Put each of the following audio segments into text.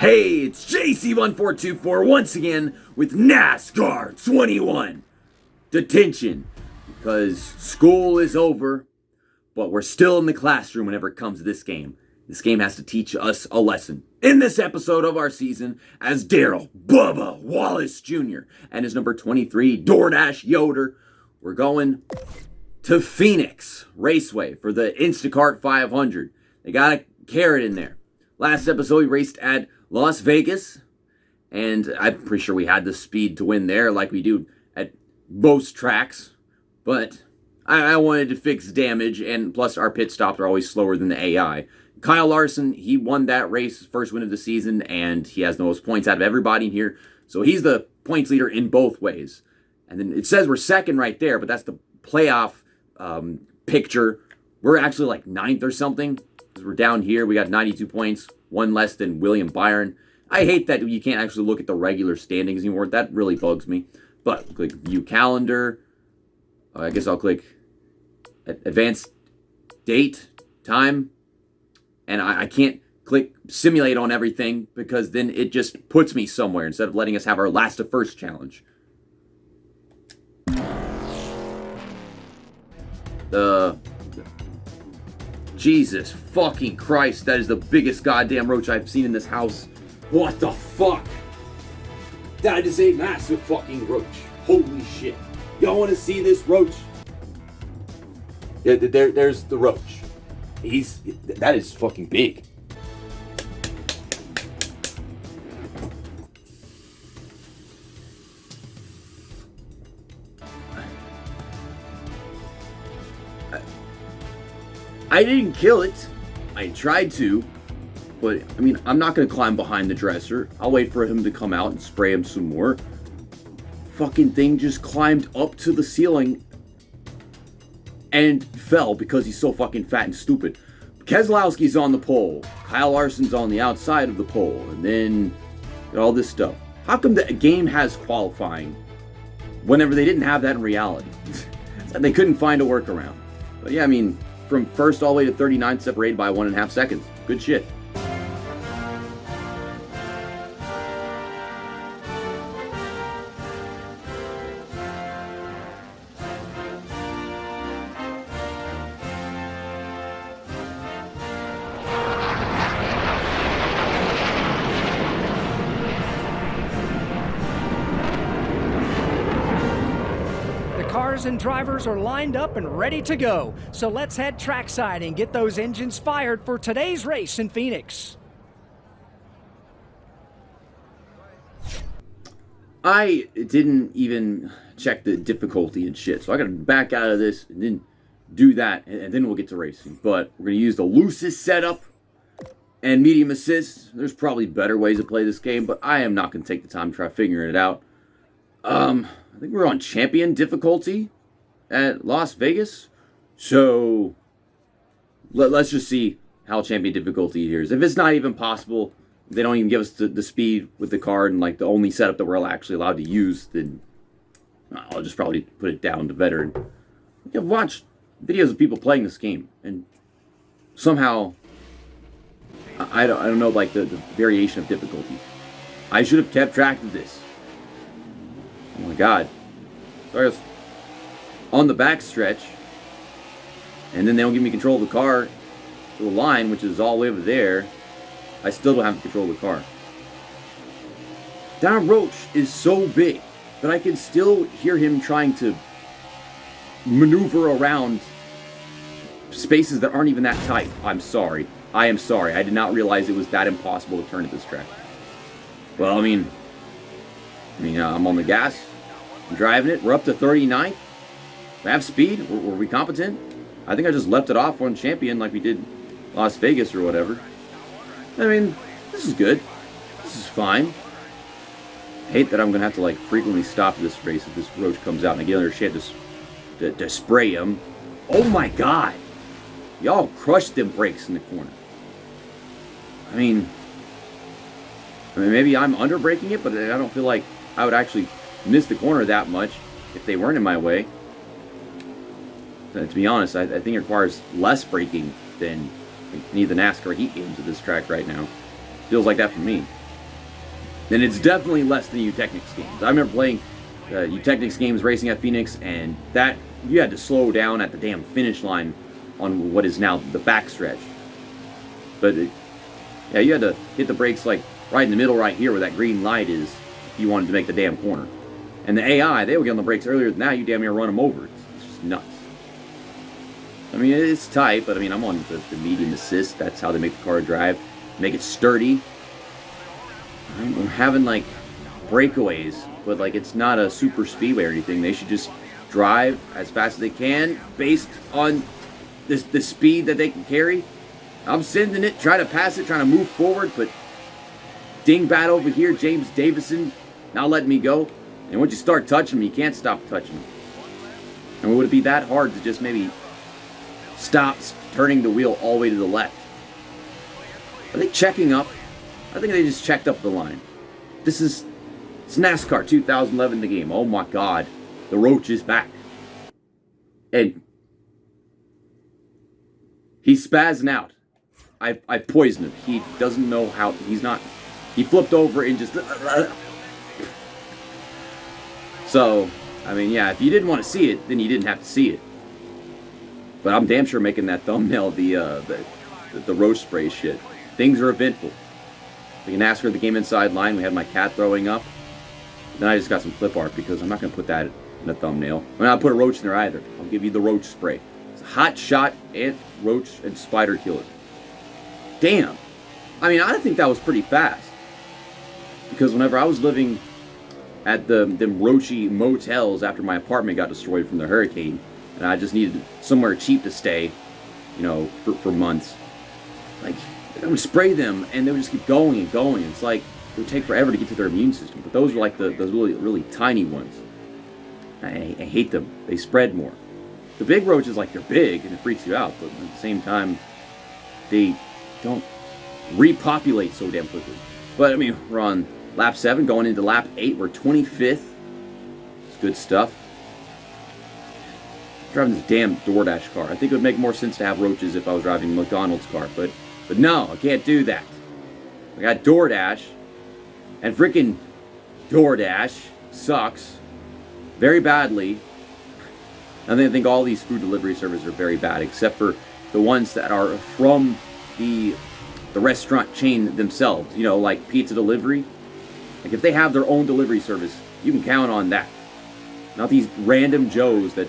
Hey, it's JC1424 once again with NASCAR 21. Detention. Because school is over, but we're still in the classroom whenever it comes to this game. This game has to teach us a lesson. In this episode of our season, as Daryl Bubba Wallace Jr. and his number 23 DoorDash Yoder, we're going to Phoenix Raceway for the Instacart 500. They got a carrot in there. Last episode, we raced at Las Vegas, and I'm pretty sure we had the speed to win there like we do at most tracks, but I wanted to fix damage, and plus our pit stops are always slower than the AI. Kyle Larson, he won that race, first win of the season, and he has the most points out of everybody in here, so he's the points leader in both ways. And then it says we're second right there, but that's the playoff picture. We're actually like ninth or something, because we're down here. We got 92 points, one less than William Byron. I hate that you can't actually look at the regular standings anymore. That really bugs me. But click view calendar. I guess I'll click advanced date, time. And I can't click simulate on everything because then it just puts me somewhere instead of letting us have our last to first challenge. Jesus fucking Christ, that is the biggest goddamn roach I've seen in this house. What the fuck? That is a massive fucking roach. Holy shit. Y'all want to see this roach? Yeah, there's the roach. That is fucking big. I didn't kill it. I tried to. But, I mean, I'm not going to climb behind the dresser. I'll wait for him to come out and spray him some more. Fucking thing just climbed up to the ceiling and fell because he's so fucking fat and stupid. Keselowski's on the pole. Kyle Larson's on the outside of the pole. And then all this stuff. How come the game has qualifying whenever they didn't have that in reality? They couldn't find a workaround. But yeah, I mean, from first all the way to 39, separated by 1.5 seconds. Good shit. Cars and drivers are lined up and ready to go. So let's head trackside and get those engines fired for today's race in Phoenix. I didn't even check the difficulty and shit, so I gotta back out of this and then do that, and then we'll get to racing. But we're gonna use the loosest setup and medium assist. There's probably better ways to play this game, but I am not gonna take the time to try figuring it out. I think we're on champion difficulty at Las Vegas. So let's just see how champion difficulty here is. If it's not even possible, they don't even give us the speed with the card and like the only setup that we're actually allowed to use, then I'll just probably put it down to veteran. I've watched videos of people playing this game, and somehow I don't know like the variation of difficulty. I should have kept track of this. Oh my god. So I was on the back stretch, and then they don't give me control of the car to the line, which is all the way over there. I still don't have control of the car. That Roach is so big that I can still hear him trying to maneuver around spaces that aren't even that tight. I'm sorry. I am sorry. I did not realize it was that impossible to turn at this track. Well, I mean, I'm on the gas. I'm driving it. We're up to 39th. We have speed. Were we competent? I think I just left it off on champion like we did Las Vegas or whatever. I mean, this is good. This is fine. I hate that I'm going to have to like frequently stop this race if this roach comes out and I get another chance to spray him. Oh my god. Y'all crushed them brakes in the corner. I mean, maybe I'm under braking it, but I don't feel like I would actually miss the corner that much if they weren't in my way. To be honest, I think it requires less braking than any of the NASCAR heat games at this track right now. Feels like that for me. And it's definitely less than Eutechnics games. I remember playing Eutechnics games racing at Phoenix, and that you had to slow down at the damn finish line on what is now the backstretch. But yeah, you had to hit the brakes like right in the middle right here where that green light is if you wanted to make the damn corner. And the AI, they would get on the brakes earlier than that. You damn near run them over. It's just nuts. I mean, it's tight, but I mean, I'm on the medium assist. That's how they make the car drive. Make it sturdy. I'm having like breakaways, but like it's not a super speedway or anything. They should just drive as fast as they can based on the speed that they can carry. I'm sending it, trying to pass it, trying to move forward, but dingbat over here, James Davison, not letting me go. And once you start touching me, you can't stop touching me. And would it be that hard to just maybe stop turning the wheel all the way to the left? Are they checking up? I think they just checked up the line. It's NASCAR 2011, the game. Oh my God. The Roach is back. And he's spazzing out. I poisoned him. He doesn't know how. He flipped over and just. So, I mean, yeah, if you didn't want to see it, then you didn't have to see it. But I'm damn sure making that thumbnail the Roach spray shit. Things are eventful. We can ask her the game inside line. We had my cat throwing up. Then I just got some clip art because I'm not going to put that in a thumbnail. I'm not put a roach in there either. I'll give you the Roach spray. It's a hot shot, ant, roach, and spider killer. Damn. I mean, I think that was pretty fast. Because whenever I was living at them roachy motels after my apartment got destroyed from the hurricane, and I just needed somewhere cheap to stay, you know, for months. Like, I would spray them, and they would just keep going and going. It's like it would take forever to get to their immune system. But those were like those really, really tiny ones. I hate them. They spread more. The big roaches, like, they're big, and it freaks you out. But at the same time, they don't repopulate so damn quickly. But, I mean, we're on lap 7, going into lap 8. We're 25th. It's good stuff. Driving this damn DoorDash car. I think it would make more sense to have roaches if I was driving a McDonald's car, but no, I can't do that. I got DoorDash, and freaking DoorDash sucks very badly. And I think all these food delivery services are very bad, except for the ones that are from the restaurant chain themselves. You know, like pizza delivery. Like if they have their own delivery service, you can count on that. Not these random Joes that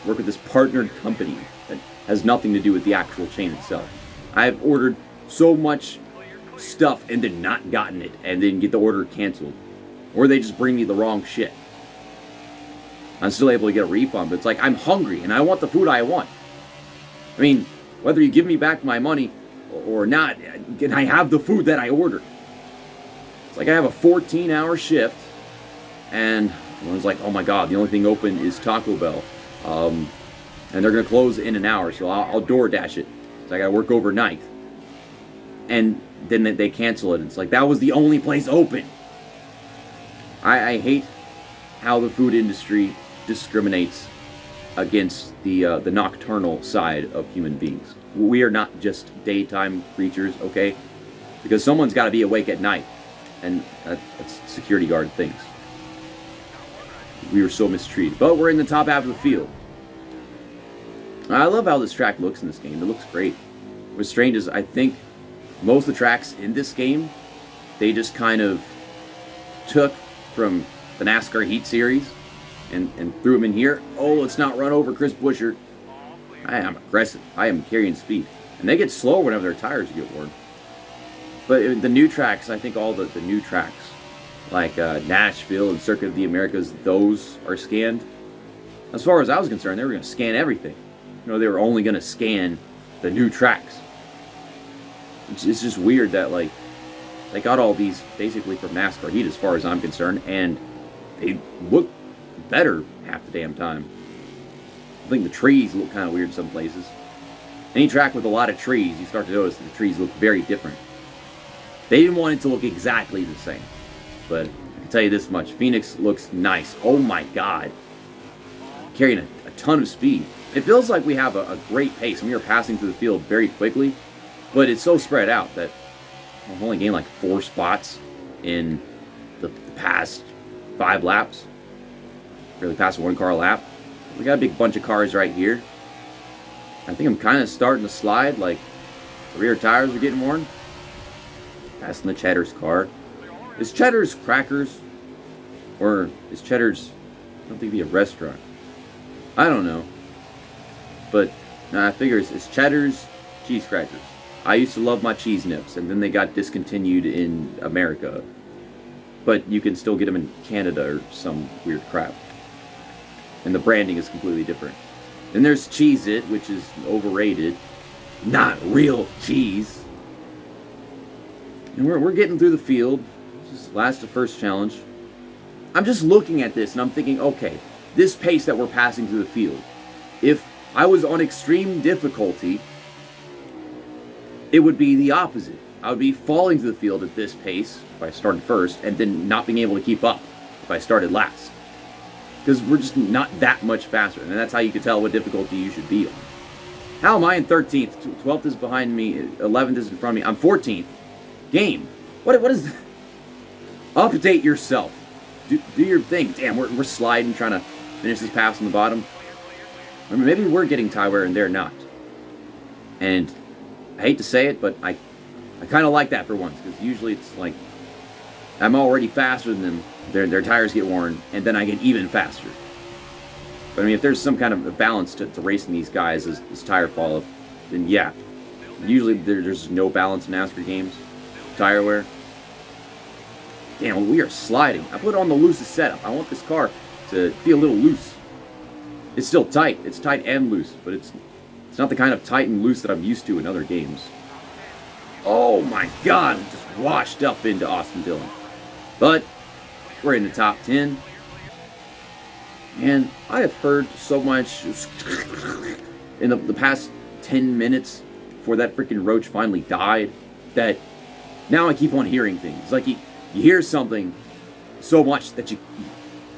work with this partnered company that has nothing to do with the actual chain itself. I've ordered so much stuff and then not gotten it and then get the order canceled. Or they just bring me the wrong shit. I'm still able to get a refund, but it's like I'm hungry and I want the food I want. I mean, whether you give me back my money or not, can I have the food that I ordered? It's like I have a 14-hour shift and everyone's like, oh my God, the only thing open is Taco Bell. And they're going to close in an hour, so I'll DoorDash it. So I got to work overnight. And then they cancel it. It's like, that was the only place open. I hate how the food industry discriminates against the nocturnal side of human beings. We are not just daytime creatures, okay? Because someone's got to be awake at night. And that's security guard things. We were so mistreated. But we're in the top half of the field. I love how this track looks in this game. It looks great. What's strange is I think most of the tracks in this game, they just kind of took from the NASCAR Heat Series and threw them in here. Oh, let's not run over Chris Buescher. I am aggressive. I am carrying speed. And they get slow whenever their tires get worn. But the new tracks, I think all the new tracks, like Nashville and Circuit of the Americas, those are scanned. As far as I was concerned, they were going to scan everything. You know, they were only going to scan the new tracks. It's just weird that, like, they got all these basically from NASCAR Heat as far as I'm concerned, and they look better half the damn time. I think the trees look kind of weird in some places. Any track with a lot of trees, you start to notice that the trees look very different. They didn't want it to look exactly the same. But I can tell you this much. Phoenix looks nice. Oh my God. Carrying a ton of speed. It feels like we have a great pace. And we are passing through the field very quickly. But it's so spread out that I've only gained like 4 spots in the past 5 laps. Barely passed 1 car a lap. We got a big bunch of cars right here. I think I'm kind of starting to slide, like the rear tires are getting worn. Passing the Cheddar's car. Is Cheddar's Crackers? Or is Cheddar's, I don't think it'd be a restaurant. I don't know. But I figure it's Cheddar's Cheese Crackers. I used to love my cheese nips, and then they got discontinued in America. But you can still get them in Canada or some weird crap. And the branding is completely different. Then there's Cheez-It, which is overrated. Not real cheese. And we're getting through the field. This is last to first challenge. I'm just looking at this and I'm thinking, okay, this pace that we're passing through the field, if I was on extreme difficulty, it would be the opposite. I would be falling through the field at this pace if I started first, and then not being able to keep up if I started last. Because we're just not that much faster, and that's how you can tell what difficulty you should be on. How am I in 13th? 12th is behind me, 11th is in front of me. I'm 14th. Game. What is that? Update yourself. Do your thing. Damn, we're sliding, trying to finish this pass on the bottom. I mean, maybe we're getting tie wear and they're not. And I hate to say it, but I kind of like that for once, because usually it's like I'm already faster than them. Their tires get worn, and then I get even faster. But I mean, if there's some kind of a balance to racing these guys as tire fall off, then yeah. Usually there's no balance in NASCAR games. Tire wear. Damn, we are sliding. I put on the loosest setup. I want this car to feel a little loose. It's still tight. It's tight and loose, but it's not the kind of tight and loose that I'm used to in other games. Oh my God, just washed up into Austin Dillon. But we're in the top 10. And I have heard so much in the past 10 minutes before that freaking Roach finally died that now I keep on hearing things. It's like you hear something so much that you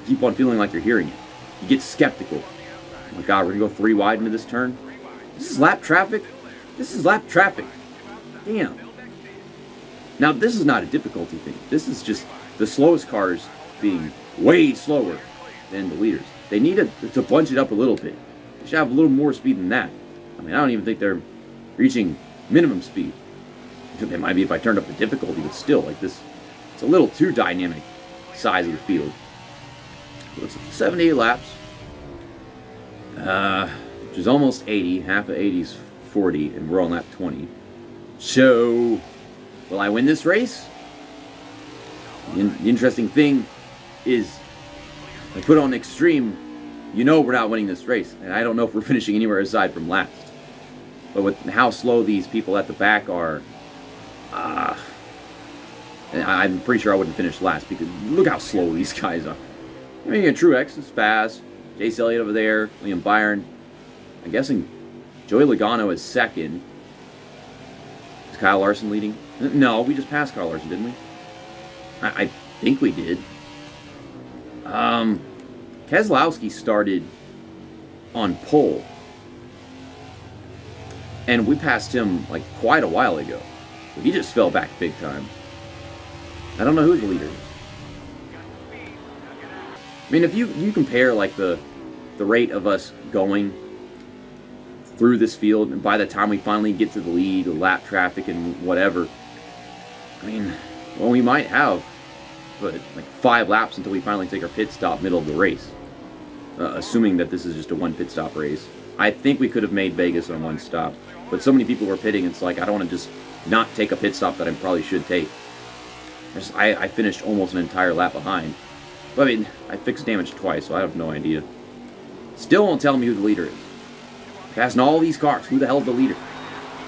keep on feeling like you're hearing it. You get skeptical. Oh my God, we're going to go 3 wide into this turn? This is lap traffic? This is lap traffic. Damn. Now, this is not a difficulty thing. This is just the slowest cars being way slower than the leaders. They need to bunch it up a little bit. They should have a little more speed than that. I mean, I don't even think they're reaching minimum speed. They might be if I turned up the difficulty, but still, like this, it's a little too dynamic size of the field. So it's 78 laps, which is almost 80. Half of 80 is 40, and we're on lap 20. So, will I win this race? The interesting thing is, I put on extreme, you know we're not winning this race, and I don't know if we're finishing anywhere aside from last. But with how slow these people at the back are, I'm pretty sure I wouldn't finish last, because look how slow these guys are. I mean, Truex is fast, Chase Elliott over there, Liam Byron. I'm guessing Joey Logano is second. Is Kyle Larson leading? No, we just passed Kyle Larson, didn't we? I think we did. Keselowski started on pole. And we passed him like quite a while ago. But he just fell back big time. I don't know who the leader is. I mean, if you compare like the rate of us going through this field, and by the time we finally get to the lead, the lap traffic and whatever, I mean, well, we might have, but like 5 laps until we finally take our pit stop middle of the race. Assuming that this is just a 1 pit stop race. I think we could have made Vegas on 1 stop, but so many people were pitting, it's like I don't want to just not take a pit stop that I probably should take. I finished almost an entire lap behind. But I mean, I fixed damage twice, so I have no idea. Still won't tell me who the leader is. Passing all these cars, who the hell's the leader?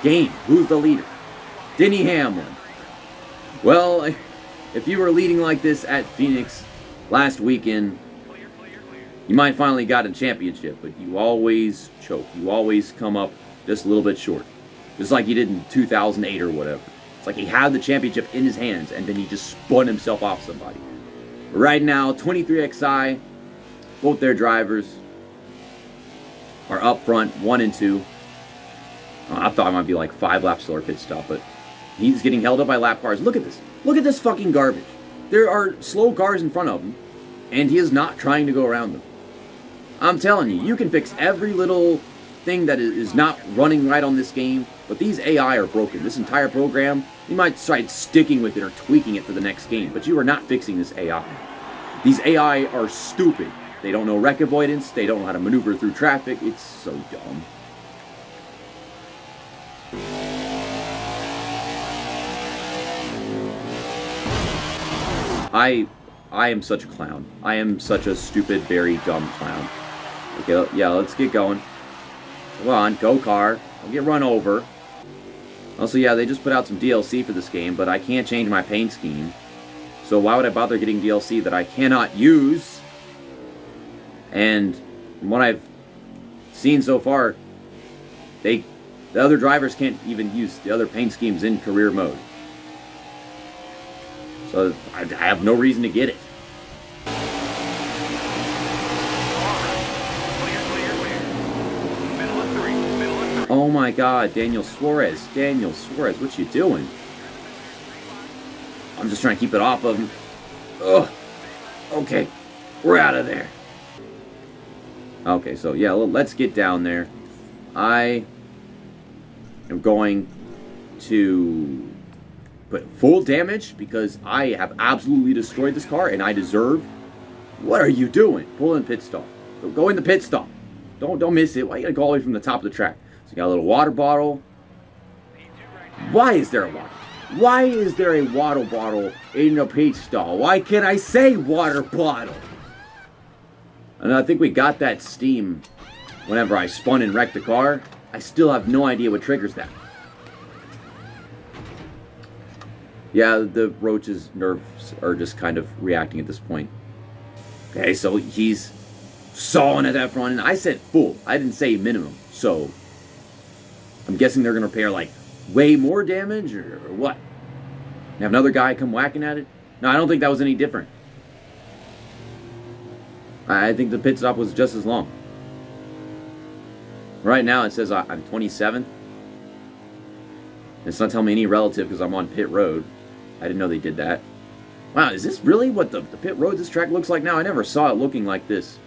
Game, who's the leader? Denny Hamlin. Well, if you were leading like this at Phoenix last weekend, you might finally got a championship, but you always choke. You always come up just a little bit short. Just like you did in 2008 or whatever. It's like he had the championship in his hands, and then he just spun himself off somebody. But right now, 23XI, both their drivers are up front, 1 and 2. I thought it might be like 5 laps slower pit stop, but he's getting held up by lap cars. Look at this. Look at this fucking garbage. There are slow cars in front of him, and he is not trying to go around them. I'm telling you, you can fix every little thing that is not running right on this game, but these AI are broken. This entire program, you might try sticking with it or tweaking it for the next game, but you are not fixing this AI. These AI are stupid. They don't know wreck avoidance. They don't know how to maneuver through traffic. It's so dumb. I am such a clown. I am such a stupid, very dumb clown. Okay, yeah, let's get going. Come on, go car. Don't get run over. Also, yeah, they just put out some DLC for this game, but I can't change my paint scheme. So why would I bother getting DLC that I cannot use? And from what I've seen so far, the other drivers can't even use the other paint schemes in career mode. So I have no reason to get it. Oh my God, Daniel Suarez, what you doing? I'm just trying to keep it off of him. Ugh. Okay, we're out of there. Okay, so yeah, let's get down there. I am going to put full damage because I have absolutely destroyed this car and I deserve. What are you doing? Pull in pit stop. Go in the pit stop. Don't miss it. Why you gotta go all the way from the top of the track? So you got a little water bottle. Why is there a water? Why is there a water bottle in a pit stall? Why can't I say water bottle? And I think we got that steam whenever I spun and wrecked the car. I still have no idea what triggers that. Yeah, the Roach's nerves are just kind of reacting at this point. Okay, so he's sawing at that front end. I said full. I didn't say minimum. So I'm guessing they're going to repair like way more damage or what? You have another guy come whacking at it? No, I don't think that was any different. I think the pit stop was just as long. Right now it says I'm 27th. It's not telling me any relative because I'm on pit road. I didn't know they did that. Wow, is this really what the pit road this track looks like now? I never saw it looking like this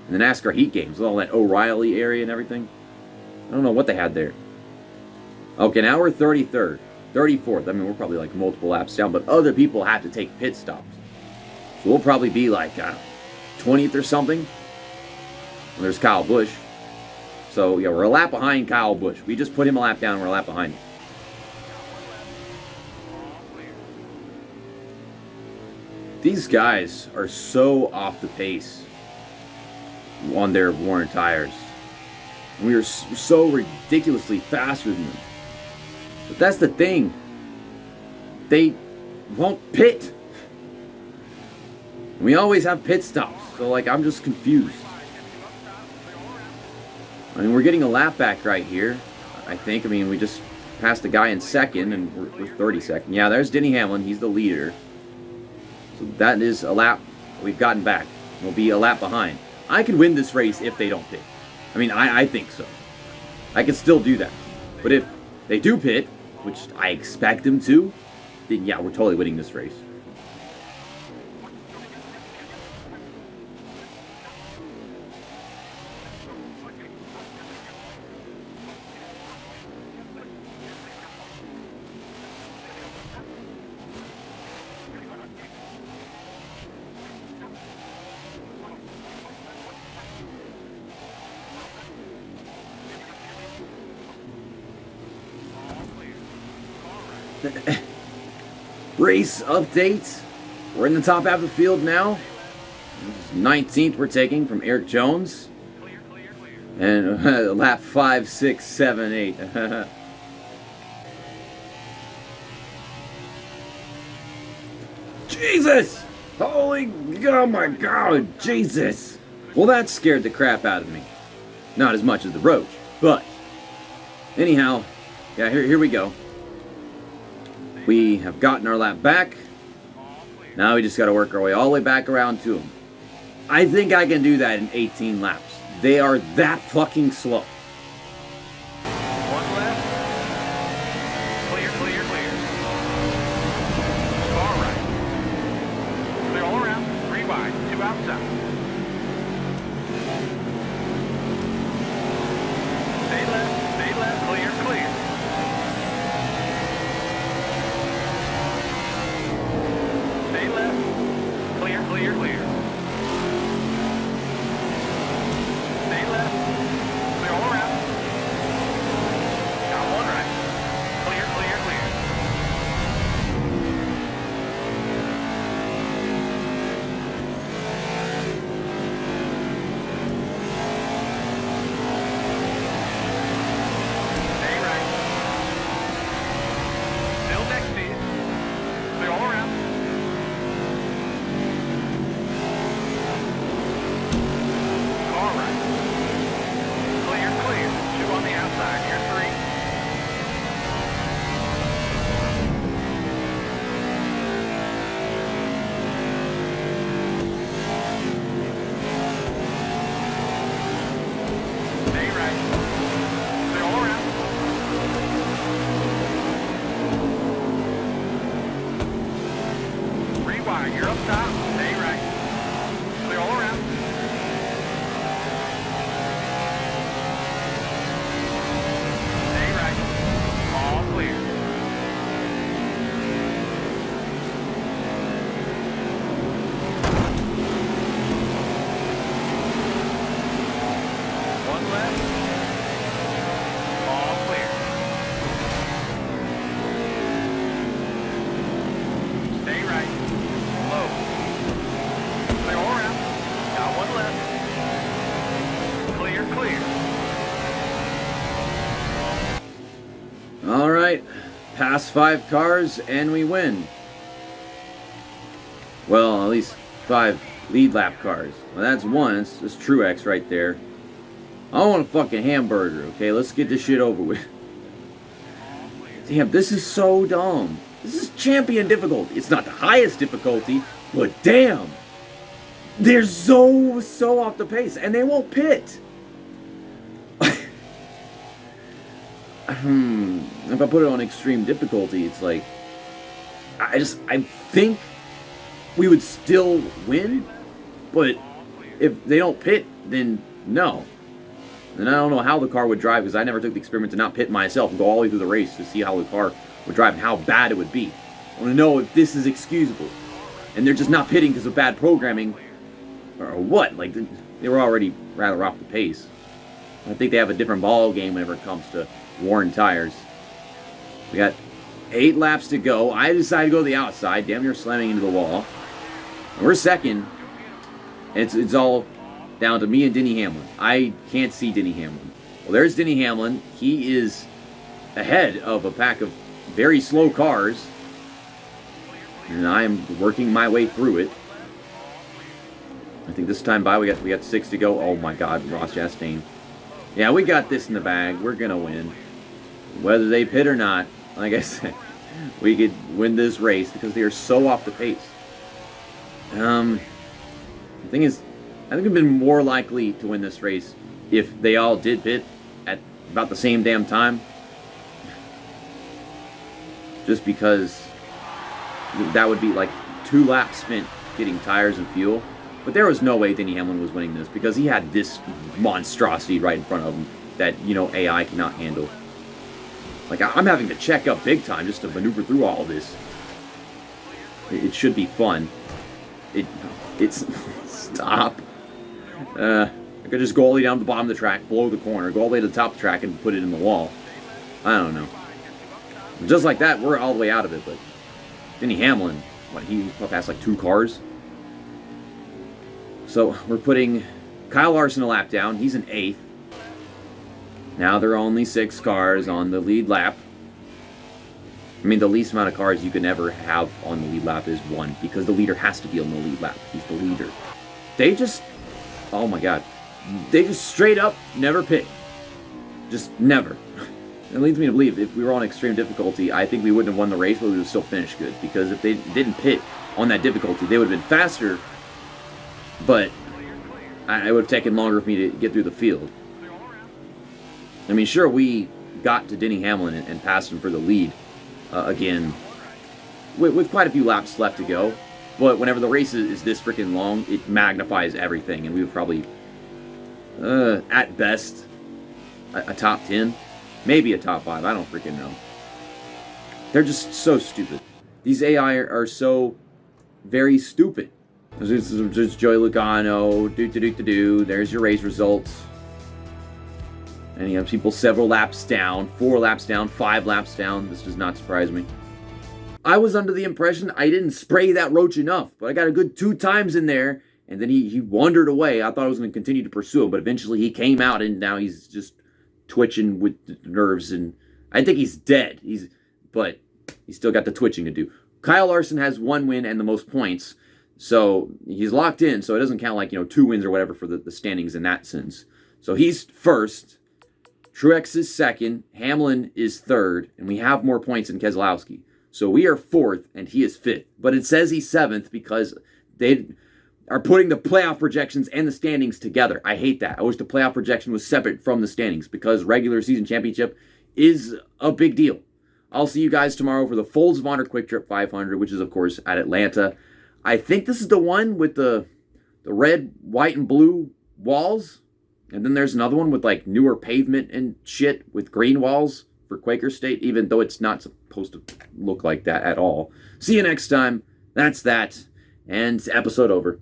in the NASCAR heat games with all that O'Reilly area and everything. I don't know what they had there. Okay, now we're 33rd, 34th. I mean, we're probably like multiple laps down, but other people have to take pit stops. So we'll probably be like 20th or something. And there's Kyle Busch. So yeah, we're a lap behind Kyle Busch. We just put him a lap down, we're a lap behind him. These guys are so off the pace on their worn tires. We are so ridiculously faster than them. But that's the thing. They won't pit. We always have pit stops. So, like, I'm just confused. I mean, we're getting a lap back right here, I think. I mean, we just passed the guy in second, and we're 32nd. Yeah, there's Denny Hamlin. He's the leader. So that is a lap we've gotten back. We'll be a lap behind. I could win this race if they don't pit. I mean, I think so. I can still do that. But if they do pit, which I expect them to, then yeah, we're totally winning this race. Race update. We're in the top half of the field now. 19th we're taking from Eric Jones. And lap 5, 6, 7, 8. Jesus! Holy, oh my God, Jesus! Well, that scared the crap out of me. Not as much as the Roach, but anyhow, yeah, here we go. We have gotten our lap back. Now we just got to work our way all the way back around to them. I think I can do that in 18 laps. They are that fucking slow. One left. Clear, clear, clear. Far right. fire. You're up top. Stay right. Clear all around. Stay right. All clear. One left. All clear. Stay right. Low. Clear all around. Got one left. Clear, clear. All right, pass 5 cars and we win. Well, at least 5 lead lap cars. Well, that's one. It's Truex right there. I want a fucking hamburger, okay? Let's get this shit over with. Damn, this is so dumb. This is champion difficulty. It's not the highest difficulty, but damn. They're so off the pace, and they won't pit. If I put it on extreme difficulty, it's like, I think we would still win, but if they don't pit, then no. And I don't know how the car would drive, because I never took the experiment to not pit myself and go all the way through the race to see how the car would drive and how bad it would be. I want to know if this is excusable. And they're just not pitting because of bad programming, or what? Like, they were already rather off the pace. I think they have a different ball game whenever it comes to worn tires. We got 8 laps to go. I decided to go to the outside, damn near slamming into the wall. And we're second. And it's all down to me and Denny Hamlin. I can't see Denny Hamlin. Well, there's Denny Hamlin. He is ahead of a pack of very slow cars. And I'm working my way through it. I think this time by we got 6 to go. Oh my God, Ross Chastain. Yeah, we got this in the bag. We're gonna win. Whether they pit or not, like I said, we could win this race because they are so off the pace. The thing is, I think we've been more likely to win this race if they all did pit at about the same damn time. Just because that would be like 2 laps spent getting tires and fuel. But there was no way Denny Hamlin was winning this because he had this monstrosity right in front of him that, you know, AI cannot handle. Like, I'm having to check up big time just to maneuver through all this. It should be fun. It's stop. I could just go all the way down to the bottom of the track, blow the corner, go all the way to the top of the track and put it in the wall. I don't know. Just like that, we're all the way out of it, but Denny Hamlin, what, he passed like 2 cars? So we're putting Kyle Larson a lap down. He's in 8th. Now there are only 6 cars on the lead lap. I mean, the least amount of cars you can ever have on the lead lap is 1, because the leader has to be on the lead lap. He's the leader. They just, oh my God, they just straight up never pit. Just never. It leads me to believe if we were on extreme difficulty, I think we wouldn't have won the race, but we would have still finished good. Because if they didn't pit on that difficulty, they would have been faster, but it would have taken longer for me to get through the field. I mean, sure, we got to Denny Hamlin and passed him for the lead again with quite a few laps left to go. But whenever the race is this freaking long, it magnifies everything, and we would probably, at best, a top 10. Maybe a top 5. I don't freaking know. They're just so stupid. These AI are so very stupid. There's Joey Logano. There's your race results. And you have people several laps down, 4 laps down, 5 laps down. This does not surprise me. I was under the impression I didn't spray that Roach enough, but I got a good 2 times in there, and then he wandered away. I thought I was going to continue to pursue him, but eventually he came out, and now he's just twitching with the nerves, and I think he's dead. But he's still got the twitching to do. Kyle Larson has 1 win and the most points, so he's locked in, so it doesn't count like, 2 wins or whatever for the standings in that sense. So he's first. Truex is second, Hamlin is third, and we have more points than Keselowski. So we are 4th, and he is 5th. But it says he's 7th because they are putting the playoff projections and the standings together. I hate that. I wish the playoff projection was separate from the standings because regular season championship is a big deal. I'll see you guys tomorrow for the Folds of Honor Quick Trip 500, which is, of course, at Atlanta. I think this is the one with the red, white, and blue walls. And then there's another one with like newer pavement and shit with green walls for Quaker State, even though it's not supposed to look like that at all. See you next time. That's that. And episode over.